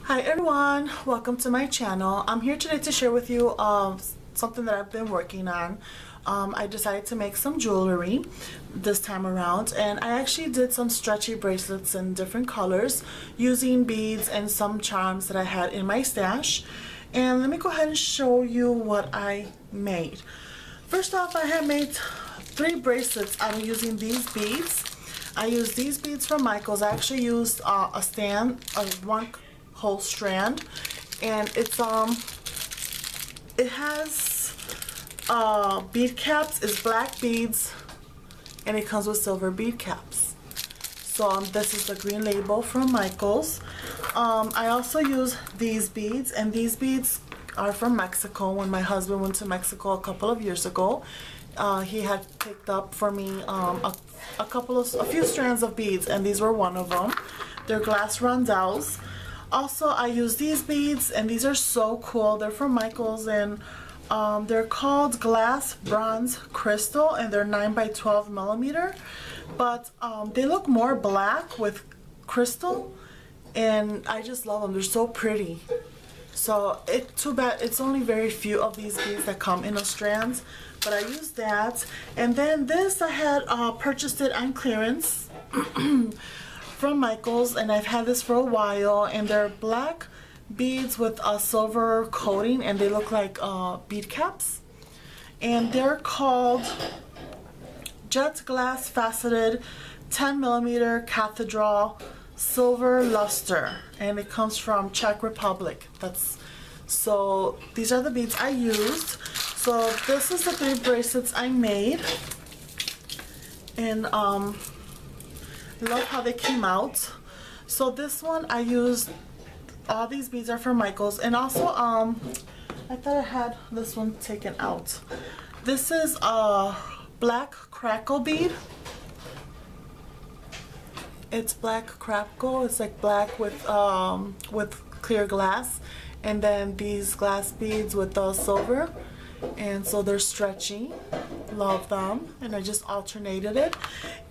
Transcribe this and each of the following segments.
Hi everyone, welcome to my channel. I'm here today to share with you something that I've been working on. I decided to make some jewelry this time around, and I actually did some stretchy bracelets in different colors using beads and some charms that I had in my stash. And let me go ahead and show you what I made. First off, I had made 3 bracelets out of using these beads. I used these beads from Michaels. I actually used a stand, one whole strand, and it has bead caps. It's black beads and it comes with silver bead caps. So this is the green label from Michaels. I also use these beads, and these beads are from Mexico. When my husband went to Mexico a couple of years ago, he had picked up for me a few strands of beads, and these were one of them. They're glass rondelles. Also, I use these beads, and these are so cool. They're from Michaels, and they're called glass bronze crystal, and they're 9 by 12 millimeter. But they look more black with crystal, and I just love them. They're so pretty. So too bad it's only very few of these beads that come in a strands, but I used that. And then this, I had purchased it on clearance from Michaels, and I've had this for a while, and they're black beads with a silver coating, and they look like bead caps, and they're called jet glass faceted 10 millimeter cathedral silver luster, and it comes from Czech Republic. So these are the beads I used. So this is the 3 bracelets I made, and love how they came out. So this one I used, all these beads are from Michaels, and also I thought I had this one taken out. This is a black crackle bead. It's black crackle. It's like black with clear glass, and then these glass beads with the silver, and so they're stretchy. Love them, and I just alternated it.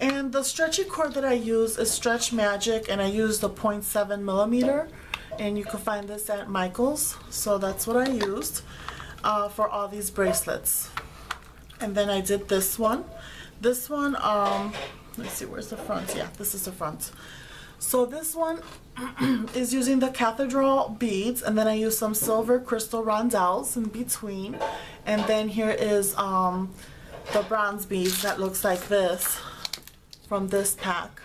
And the stretchy cord that I use is Stretch Magic, and I used the 0.7 millimeter, and you can find this at Michaels. So that's what I used for all these bracelets. And then I did this one. This one, let's see, where's the front? Yeah, this is the front. So this one is using the cathedral beads, and then I used some silver crystal rondelles in between, and then here is the bronze beads that looks like this from this pack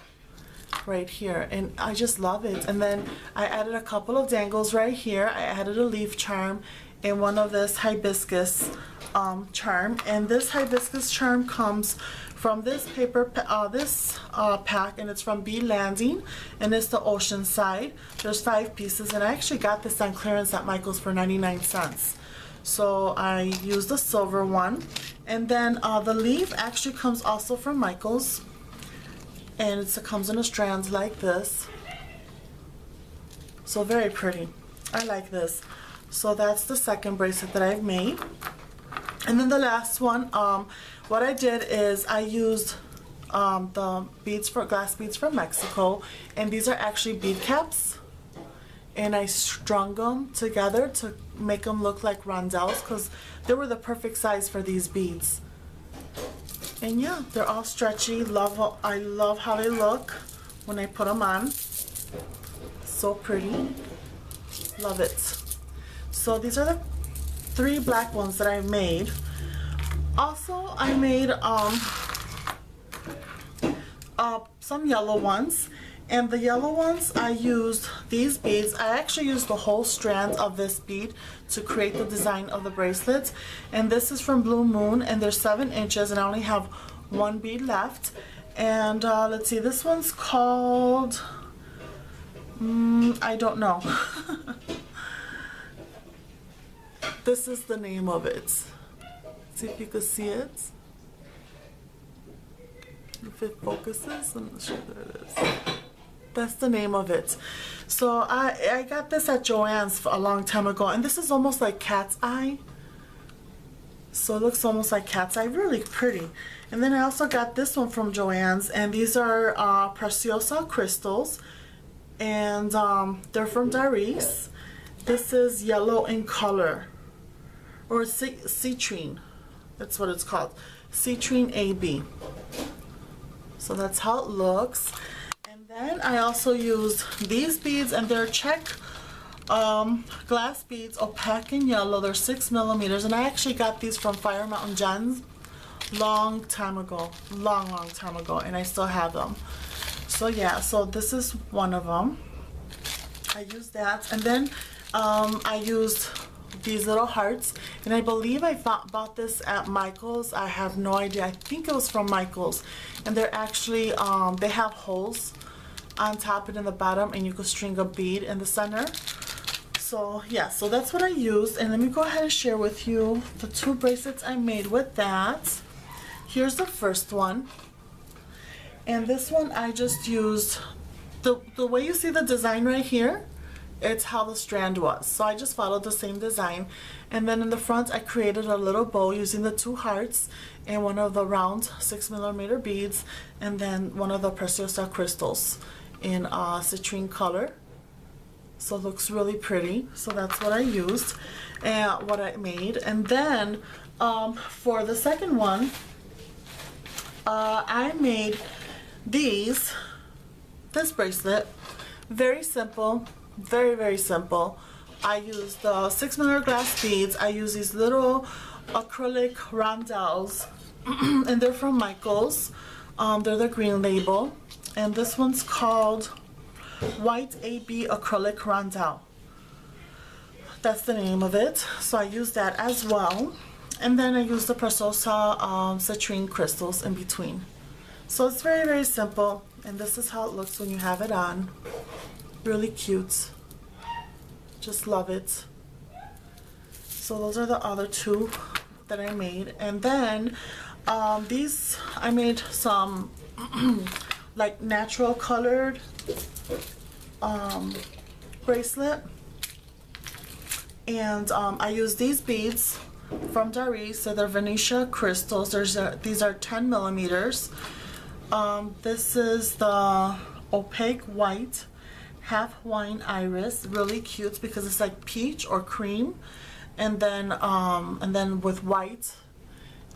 right here, and I just love it. And then I added a couple of dangles right here. I added a leaf charm and one of this hibiscus charm, and this hibiscus charm comes from this paper pack, and it's from Bee Landing, and it's the ocean side. There's 5 pieces, and I actually got this on clearance at Michaels for 99 cents. So I used the silver one, and then the leaf actually comes also from Michaels, and it comes in a strand like this. So very pretty. I like this. So that's the second bracelet that I've made. And then the last one, what I did is I used the glass beads from Mexico, and these are actually bead caps, and I strung them together to make them look like rondelles, because they were the perfect size for these beads. And yeah, they're all stretchy. I love how they look when I put them on. So pretty. Love it. So these are the 3 black ones that I made. Also, I made some yellow ones, and the yellow ones I used these beads. I actually used the whole strand of this bead to create the design of the bracelets, and this is from Blue Moon, and they're 7 inches, and I only have 1 bead left. And let's see, this one's called I don't know. This is the name of it. See if you can see it. If it focuses, I'm not sure that it is. That's the name of it. So I got this at Joann's a long time ago, and this is almost like cat's eye. So it looks almost like cat's eye, really pretty. And then I also got this one from Joann's, and these are Preciosa crystals, and they're from Darice. This is yellow in color, or citrine. That's what it's called, citrine AB. So that's how it looks. And then I also used these beads, and they're check glass beads, opaque in yellow. They're 6 millimeters, and I actually got these from Fire Mountain Gems long time ago, long time ago, and I still have them. So yeah, so this is one of them. I used that, and then I used these little hearts, and I believe I bought this at Michael's. I have no idea. I think it was from Michael's, and they're actually they have holes on top and in the bottom, and you could string a bead in the center. So yeah, so that's what I used, and let me go ahead and share with you the 2 bracelets I made with that. Here's the first one, and this one I just used the way you see the design right here. It's how the strand was, so I just followed the same design, and then in the front I created a little bow using the 2 hearts and one of the round 6 millimeter beads, and then one of the Preciosa crystals in citrine color. So it looks really pretty. So that's what I used and what I made. And then for the second one, I made this bracelet. Very simple, very simple. I used the 6 millimeter glass beads. I use these little acrylic rondelles, and they're from Michael's. They're the green label, and this one's called White AB Acrylic Rondelle. That's the name of it. So I used that as well, and then I used the Preciosa citrine crystals in between. So it's very simple, and this is how it looks when you have it on. Really cute. Just love it. So those are the other 2 that I made, and then these I made some like natural colored bracelet, and I use these beads from Darice. So they're Venetia crystals. These are 10 millimeters. This is the opaque white half wine iris, really cute because it's like peach or cream, and then with white,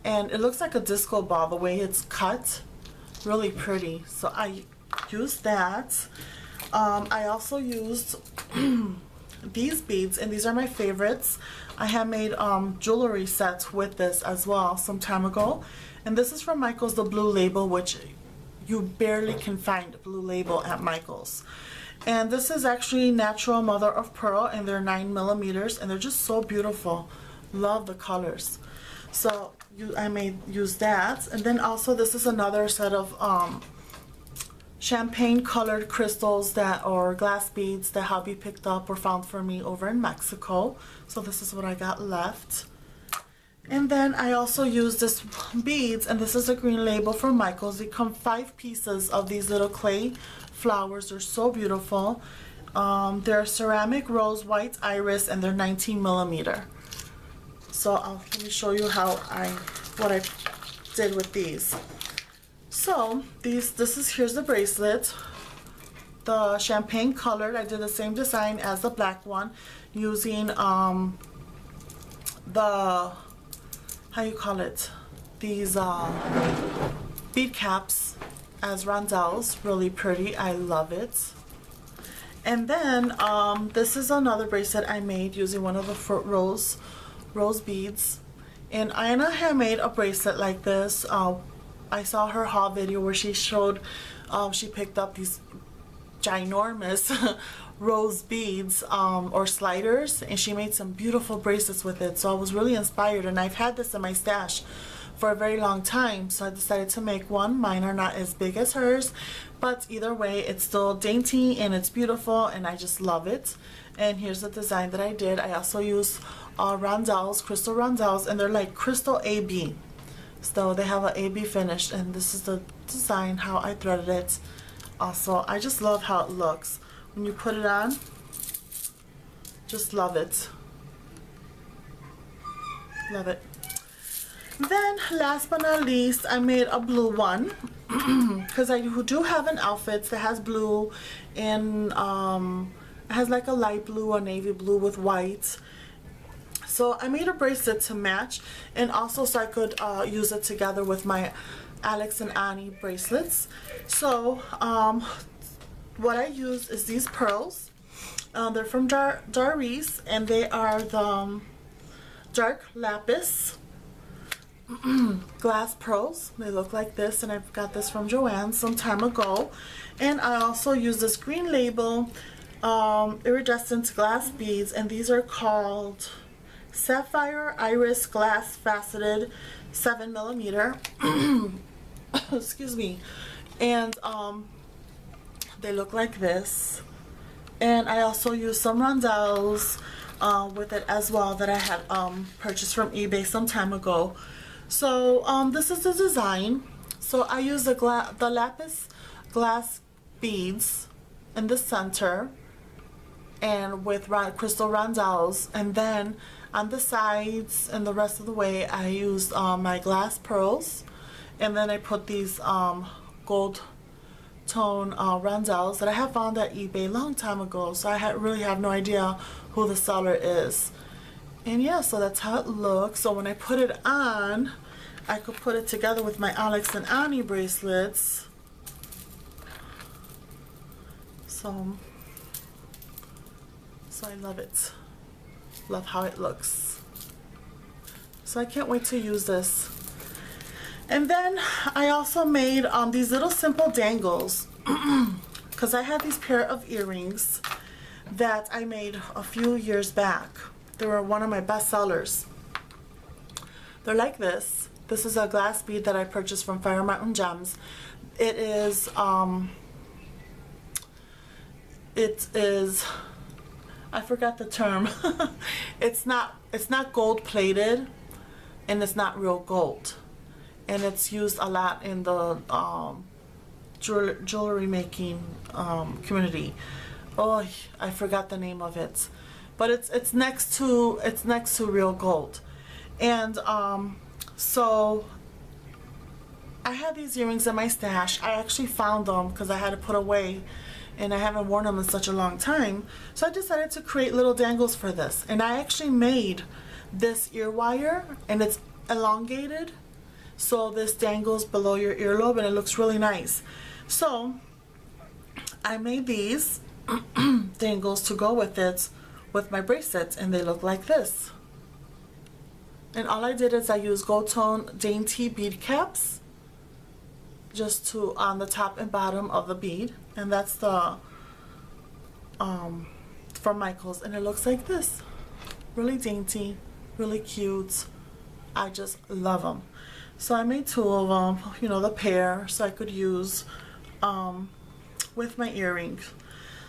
and it looks like a disco ball the way it's cut. Really pretty. So I used that. I also used these beads, and these are my favorites. I have made jewelry sets with this as well some time ago, and this is from Michael's, the blue label, which you barely can find blue label at Michael's. And this is actually natural mother of pearl, and they're 9 millimeters, and they're just so beautiful. Love the colors. So I may use that. And then also this is another set of champagne colored crystals or glass beads that hubby picked up or found for me over in Mexico. So this is what I got left. And then I also used this beads, and this is a green label from Michael's. They come 5 pieces of these little clay flowers. They're so beautiful. They're ceramic rose, white iris, and they're 19 millimeter. So let me show you what I did with these. So here's the bracelet, the champagne colored. I did the same design as the black one, using these bead caps as rondelles. Really pretty. I love it. And then this is another bracelet I made using one of the fruit rose beads. And Anna had made a bracelet like this. I saw her haul video where she showed she picked up these ginormous rose beads or sliders, and she made some beautiful bracelets with it. So I was really inspired, and I've had this in my stash for a very long time, so I decided to make one. Mine are not as big as hers, but either way it's still dainty and it's beautiful, and I just love it. And here's the design that I did. I also used rondelles, crystal rondelles, and they're like crystal AB. So they have an AB finish, and this is the design, how I threaded it. Also, I just love how it looks when you put it on. Just love it. Love it. Then last but not least, I made a blue one because I do have an outfit that has blue and it has like a light blue or navy blue with white. So I made a bracelet to match, and also so I could use it together with my Alex and Annie bracelets. So what I use is these pearls. They're from Doris, and they are the dark lapis glass pearls. They look like this, and I got this from Joanne some time ago. And I also use this green label iridescent glass beads, and these are called Sapphire Iris Glass Faceted 7mm. Excuse me. And they look like this. And I also use some rondelles with it as well that I had purchased from eBay some time ago. So this is the design. So I use the lapis glass beads in the center and with crystal rondelles, and then on the sides and the rest of the way I used my glass pearls, and then I put these gold tone rondelles that I have found at eBay a long time ago, so I really have no idea who the seller is. And yeah, so that's how it looks. So when I put it on, I could put it together with my Alex and Annie bracelets. So I love it. Love how it looks. So I can't wait to use this. And then I also made these little simple dangles because I had these pair of earrings that I made a few years back. They were one of my best sellers. They're like this. This is a glass bead that I purchased from Fire Mountain Gems. It is I forgot the term. It's not gold plated, and it's not real gold, and it's used a lot in the jewelry making community. Oh, I forgot the name of it, but it's next to real gold. And so I had these earrings in my stash. I actually found them because I had to put away, and I haven't worn them in such a long time. So I decided to create little dangles for this, and I actually made this ear wire, and it's elongated, so this dangles below your earlobe, and it looks really nice. So I made these dangles to go with it with my bracelets, and they look like this. And all I did is I used gold tone dainty bead caps just to on the top and bottom of the bead, and that's the from Michaels, and it looks like this. Really dainty, really cute. I just love them. So I made two of them, you know, the pair, so I could use with my earrings.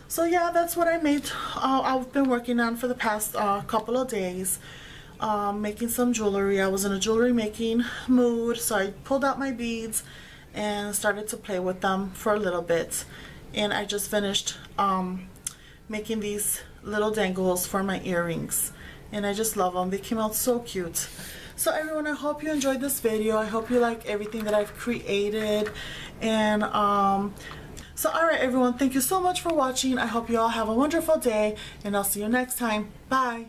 So yeah, that's what I made. I've been working on for the past couple of days, making some jewelry. I was in a jewelry making mood, so I pulled out my beads and started to play with them for a little bit. And I just finished making these little dangles for my earrings, and I just love them. They came out so cute. So everyone, I hope you enjoyed this video. I hope you like everything that I've created. And so alright everyone, thank you so much for watching. I hope you all have a wonderful day, and I'll see you next time. Bye.